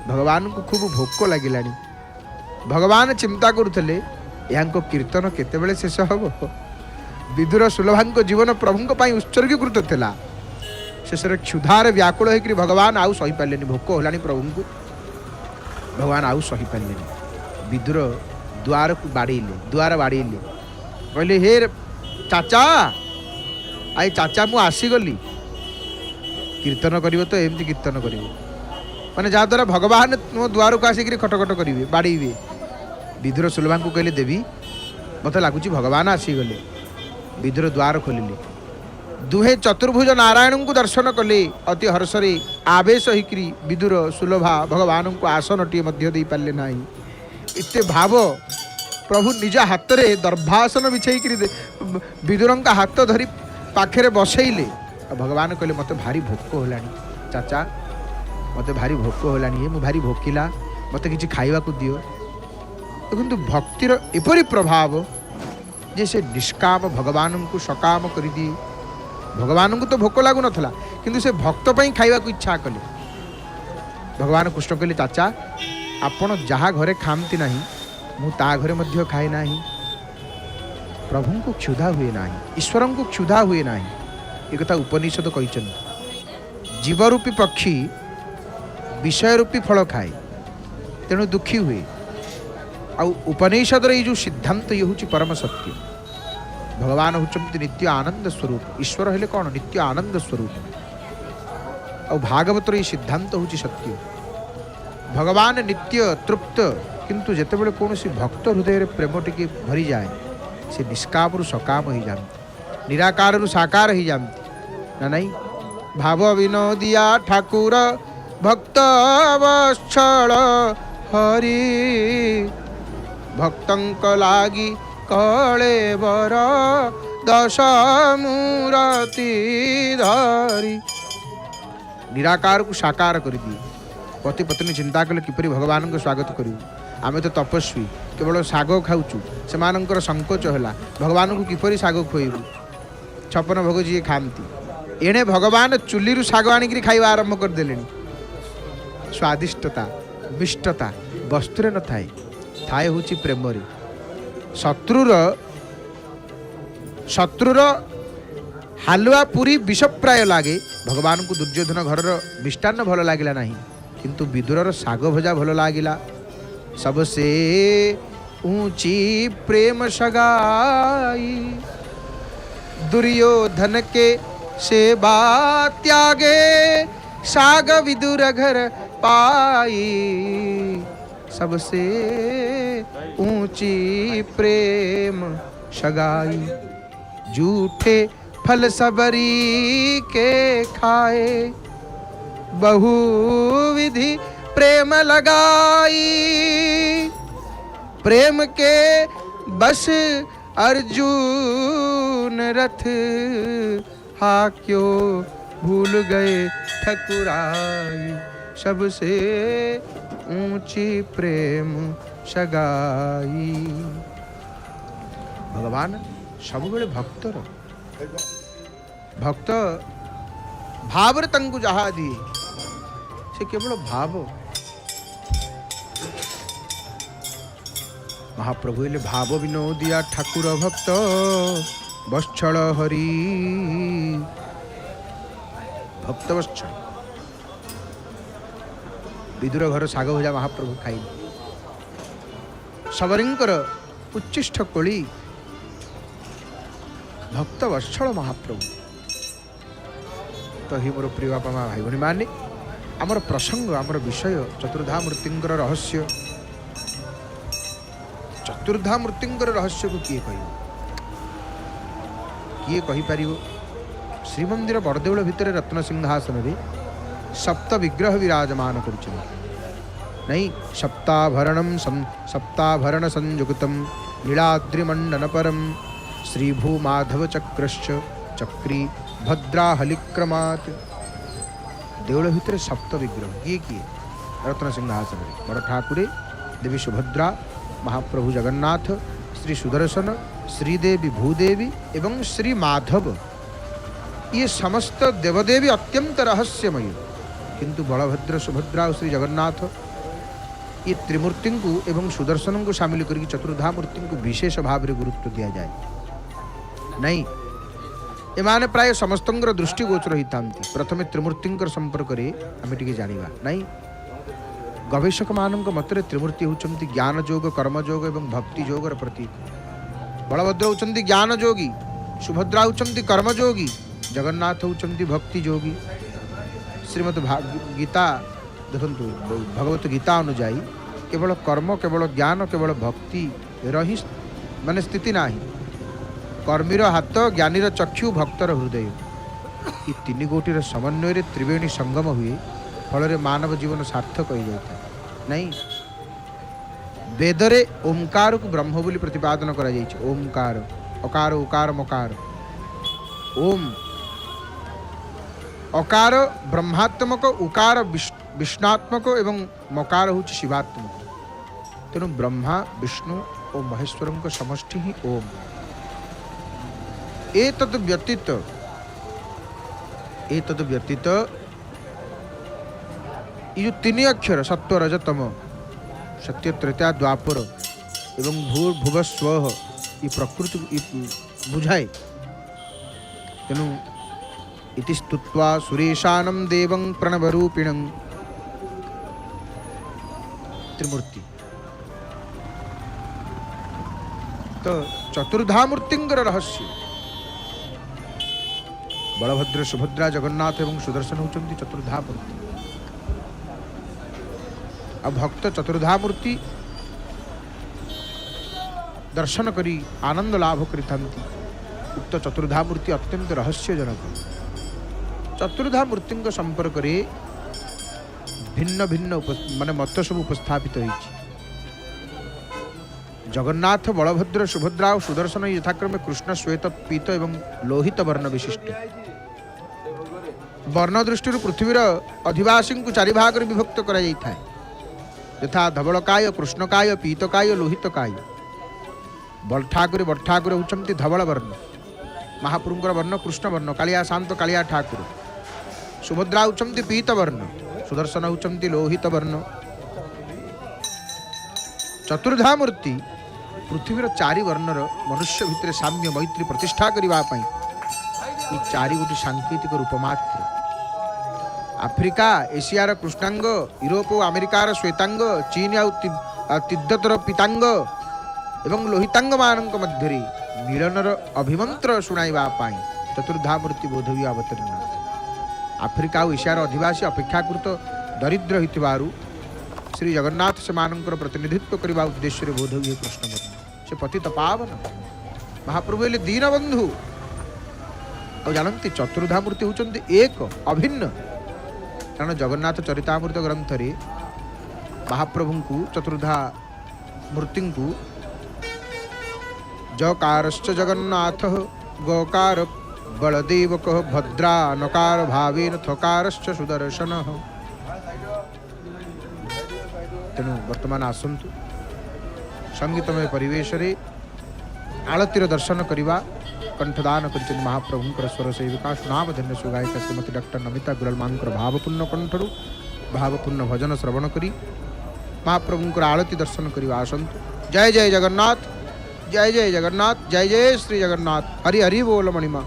भगवान को खूब भोक लगिलानी। भगवान चिंता करुले यहाँ कीर्तन केतेबेले शेष हम। विदुर सुलभा जीवन प्रभु उत्सर्गीकृत थिला। शेष क्षुधार व्याकुल होकर भगवान आउ सही पारे, भोक होलानी प्रभु को, भगवान आउ सही पारे। विदुर द्वार को बाड़ेले, द्वार बाड़ेले, कहले हे चाचा, आई चाचा मु आसीगली। कीर्तन करिवो तो एमती कीर्तन करिवो माने जहाँद्वारा भगवान मो द्वार को आसिक खटखट करेंगे, बाड़े। विदुर सुलभा को कहले देवी मत लगुच भगवान आसीगले। विदुर द्वार खोलिले। दुहे चतुर्भुज नारायण को दर्शन कले। अति हर्षरे आवेश होकरी विदुर सुलभा भगवान को आसन टी दे पारे ना। इतने भाव प्रभु निज हाथ में दर्भासन बिछे विदुर हाथ धरी पाखे बसैले। भगवान कहले मत भारी भोक होलानी चाचा मत भारी भोक होलानी मु भारी भोकिला मत किछि खाइबा को दियो। देखु भक्तिर एपरी प्रभाव जे से निष्काम भगवान को सकाम कर दिए। भगवान को तो भोक लागू नथला किंतु से भक्त पई खाइबा को इच्छा कले। भगवान कृष्ण कहले चाचा आपण जहाँ घरे खामती नहीं मु ता घरे मध्य खाए नाही। प्रभु को क्षुधा हुए नाही, ईश्वर को क्षुधा हुए नाही। एक कथा उपनिषद कहिछन जीवरूपी पक्षी विषय रूपी फल खाए तेणु दुखी हुए। आ उपनिषद रे जो सिद्धांत ये हूँ परम सत्य। भगवान होचंती नित्य आनंद स्वरूप, ईश्वर हेले कौन नित्य आनंद स्वरूप। और भागवत रे सिद्धांत हूँ सत्य। भगवान नित्य तृप्त किंतु जेतेबेले कौन सी भक्त हृदय प्रेम टिके भरी जाए से निष्काम सकाम हो जाती, निराकार साकार हो जाती ना नहीं। भाव विनोदिया ठाकुर भक्त वत्सल हरि भक्तंक लागी कले बर दश मूरति धरी। निराकार को साकार कर दिए। पति पत्नी चिंता कले किपरि भगवान को स्वागत करू। आमे तो तपस्वी केवल शाग खाऊचु से संकोच है भगवान को किपरि शाग खुएबू। छपन भोग जी खाती एणे भगवान चुली शाग आनिक खाଇବା आरंभ करदे। स्वादिष्टता मिष्टता वस्तुरे न थाए थाए हूँ प्रेम। शत्रुर हालुआ पूरी विषप्राय लागे भगवान को दुर्योधन घरर मिष्टान्न भल लगिला नहीं किंतु विदुरर साग भजा भल लागिला। सबसे ऊंची प्रेम सगाई दुर्योधन के सेवा त्यागे साग विदुर घर पाई। सबसे ऊंची प्रेम सगाई झूठे फल सबरी के खाए बहुविधि प्रेम लगाई। प्रेम के बस अर्जुन रथ हा क्यों भूल गए ठकुराई। सबसे ऊंची प्रेम सगाई। भगवान सब बेले भक्तर भक्त भाव तंकु जहा दिए से केवल भाव। महाप्रभु हेले भाव विनोदिया ठाकुर भक्त वत्सल हरि भक्त वत्सल। विदुर घर साग भजा महाप्रभु खाई सबरींकर उच्चिष्ट कोली भक्त वत्सल महाप्रभु। तो ही मोर प्रिय बापा माँ भाई भनी माने आमर प्रसंग आमर विषय चतुर्धा मूर्तिंकर रहस्य। चतुर्धा मूर्तिंकर रहस्य को किए कही पारिबो। श्रीमंदिर बड़देउल भितर रत्न सिंहासन रे सप्त विग्रह विराजमान करुछन नहीं। सप्ताभरण संयुक्तम नीलाद्रिमंडन परम श्री भूमाधव चक्रश्च चक्री भद्रा हलिक्रमात्। देउल भितर सप्त विग्रह किए रत्न सिंहासन रे बड़ ठाकुरे देवी सुभद्रा महाप्रभु जगन्नाथ श्री सुदर्शन श्रीदेवी भूदेवी एवं श्री माधव ये समस्त देवदेवी अत्यंत रहस्यमय। किंतु बलभद्र सुभद्रा और श्री जगन्नाथ ये त्रिमूर्ति को एवं सुदर्शन को सामिल करके चतुर्धा मूर्ति को विशेष भाव में गुरुत्व दिया जाए नहीं। एमाने प्राय समस्तंकर दृष्टिगोचर होता। प्रथमे त्रिमूर्तिंकर संपर्क में आम टे जाना नहीं। गवेषक मान मत त्रिमूर्ति होती ज्ञान जोग कर्म जोग एवं भक्ति जोगर प्रतीक। बलभद्र होती ज्ञान जोगी, सुभद्रा होती कर्म जोगी, जगन्नाथ होती भक्ति जोगी। श्रीमद गीता देखु भगवत गीता अनुजाई केवल कर्म केवल ज्ञान केवल भक्ति रही माने स्थिति ना। कर्मीर हाथ ज्ञानीर चक्षु भक्तर हृदय ये तीन गोटीर समन्वय त्रिवेणी संगम हुए फल मानव जीवन सार्थक हो जाता नहीं। वेदरे ओंकार को ब्रह्म बोली प्रतिपादन करा ओंकार अकार उकार मकार ओम अकार ब्रह्मात्मक, उकार विष्णात्मक एवं मकार हूँ शिवात्मक। तेणु ब्रह्मा विष्णु और महेश्वर समष्टि ही ओम। एतद् व्यतीत ये तीन अक्षर सत्व रजतम, सत्य त्रेता द्वापर एवं भूर्भुव स्व ये प्रकृति बुझाए। तेणु इति स्तुत्वा सुरेशानं देवं प्रणवरूपिणं त्रिमूर्ति। तो चतुर्धा मूर्तिंगर रहस्य बलभद्र सुभद्रा जगन्नाथ एवं सुदर्शन होचंती चतुर्धा मूर्ति। अब भक्त चतुर्धा मूर्ति दर्शन करी आनंद लाभ करिथांती। उक्त चतुर्धा मूर्ति अत्यंत रहस्यजनक। चतुर्धा मूर्ति संपर्क रे भिन्न भिन्न माने मत सब उपस्थापित होइछि। जगन्नाथ बलभद्र सुभद्रा और सुदर्शन यथाक्रमे कृष्ण श्वेत पीत एवं लोहित वर्ण विशिष्ट। वर्ण दृष्टि पृथ्वीर अधिवासी को चारि भाग विभक्त करा जाइथाय, यथा धवलकाय, कृष्णकाय, पीतकाय, लोहितकाय। बलठाकुर होचंती धवल वर्ण, महाप्रभुंकर वर्ण कृष्ण वर्ण, कालिया शांत कालिया ठाकुर। सुभद्रा होचंती पीत वर्ण, सुदर्शन होचंती लोहित वर्ण। चतुर्धा मूर्ति पृथ्वीर चारि वर्णर मनुष्य भितर साम्य मैत्री प्रतिष्ठा करने ये चारि गोटी सांकेतिक रूप मात्र। आफ्रिका एशियार कृष्णांग, यूरोप और अमेरिकार श्वेतांग, चीन और तिब्बतर पीतांग एवं लोहितांग मानक मध्य मिलनर अभिमंत्र शुणाइबा चतुर्धा मूर्ति बोधवी अवतीर्ण। आफ्रिका और एशियार अधिवासी अपेक्षाकृत दरिद्र होइतिबारु श्री जगन्नाथ से मानकर प्रतिनिधित्व करने उद्देश्य बोधवी कृष्ण वर्ण से पतित पावन महाप्रभु हेले दीनबंधु। और जानती चतुर्धा मूर्ति होचंती एक अभिन्न, कारण जगन्नाथ चरितामृत ग्रंथ रे महाप्रभु को चतुर्धा मूर्ति को जकारश्च जगन्नाथ, गोकार बलदेवक, भद्रा नकार भावेन, थकारश्च सुदर्शन। तेणु वर्तमान आसंतु संगीतमय परिवेश रे आलतीर दर्शन करवा कंठदान कर महाप्रभुंकर स्वर सेविका सुनामधन्य सुगायिका श्रीमती डॉक्टर नमिता गुरल मांकर भावपूर्ण कंठरू भावपूर्ण भजन श्रवण करी महाप्रभुंकर आलती दर्शन करवा आसंतु। जय जय जगन्नाथ, जय जय जगन्नाथ, जय जय श्री जगन्नाथ। हरि हरि बोल मणिमा।